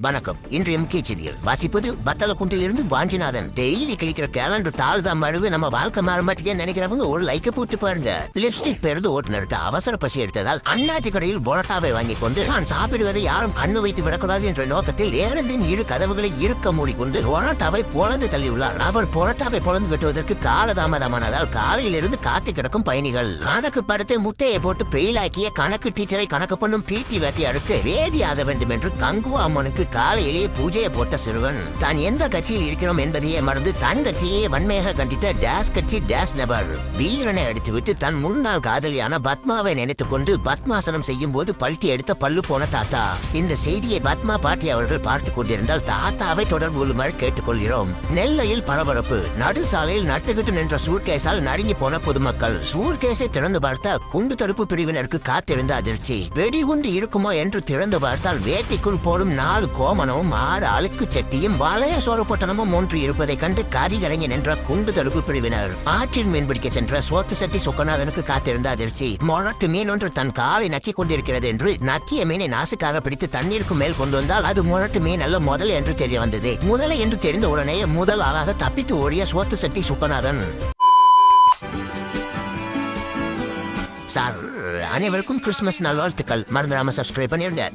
வணக்கம். இன்றைய முக்கிய செய்திகள் வாசிப்பது பத்தலக்குண்டிலிருந்து வாஞ்சிநாதன். டெய்லி கிளிக்கிற கேலண்டர் தாள் தான் மறுவு நம்ம வாழ்க்கை மாற மாட்டேன்னு நினைக்கிறவங்க ஒரு லைக்க போட்டு பாருங்க. லிப்ஸ்டிக் பெருது ஓட்டுநருக்கு அவசர பசி எடுத்ததால் அண்ணாச்சி கடையில் பொரோட்டாவை வாங்கி கொண்டு நான் சாப்பிடுவதை யாரும் கண்ணு வைத்து விடக்கூடாது என்ற நோக்கத்தில் ஏரந்தின் இரு கதவுகளை இருக்க மூடிக்கொண்டு பொரோட்டாவை பொழந்து தள்ளியுள்ளார். அவர் பொரோட்டாவை பொழந்து வெட்டுவதற்கு காலதாமதமானதால் காலையிலிருந்து காத்து கிடக்கும் பயணிகள். கணக்கு படத்தை முட்டையை போட்டு பெயிலாக்கிய கணக்கு டீச்சரை கணக்கு பண்ணும் பிடி வாத்தியாருக்கு வேதியாக வேண்டும் என்று கங்குவா அம்மனுக்கு காலையிலேயே பூஜையை போட்ட சிறுவன் தான் எந்த கட்சியில் இருக்கிறோம் என்பதையே மறந்து தன் கட்சியே வன்மையாக கண்டித்த டேஸ் கட்சி டேஸ் நபர் வீரனை அடித்துவிட்டு தன் முன்னாள் காதலியான பத்மாவை நினைத்துக் கொண்டு பத்மாசனம் செய்யும் போது பல்ட்டி எடுத்த பல்லு போன தாத்தா. இந்த செய்தியை பத்மா பாட்டி அவர்கள் பார்த்துக் கொண்டிருந்தால் தாத்தாவை தொடர்பு கொள்ளுமாறு கேட்டுக்கொள்கிறோம். நெல்லையில் பரபரப்பு. நடு சாலையில் நட்டுக்கிட்டு நின்ற சூட்கேஸால் நடுங்கி போன பொதுமக்கள். சூட்கேஸை திறந்து பார்த்தா குண்டு தடுப்பு பிரிவினருக்கு காத்திருந்த அதிர்ச்சி. வெடிகுண்டு இருக்குமோ என்று திறந்து பார்த்தால் வேட்டிக்குள் போடும் 4 கோமனமும் 6 அழுக்கு சட்டியும் வளைய சோறுபொட்டனமும் ஒன்று இருப்பதை கண்டு கதிகலங்கி நின்ற குண்டு தடுப்பு பிரிவினர். ஆற்றில் மீன்பிடிக்க சென்ற சோத்து சட்டி சுக்கநாதனுக்கு காத்திருந்த அதிர்ச்சி. மொரட்டு மீன் ஒன்று தன் காலை நக்கிக் கொண்டிருக்கிறது என்று நக்கிய மீனை நாசுக்காக பிடித்து தண்ணீருக்கு மேல் கொண்டு வந்தால் அது மொரட்டு மீன் அல்ல முதல் என்று தெரிய வந்தது. முதலை என்று தெரிந்த உடனே முதல் ஆளாக தப்பித்து ஓடிய சோத்து சட்டி சுக்கநாதன். சார், அனைவருக்கும் கிறிஸ்துமஸ் நல்வாழ்த்துக்கள். மறந்துடாம சப்ஸ்கிரைப் பண்ணிருங்க.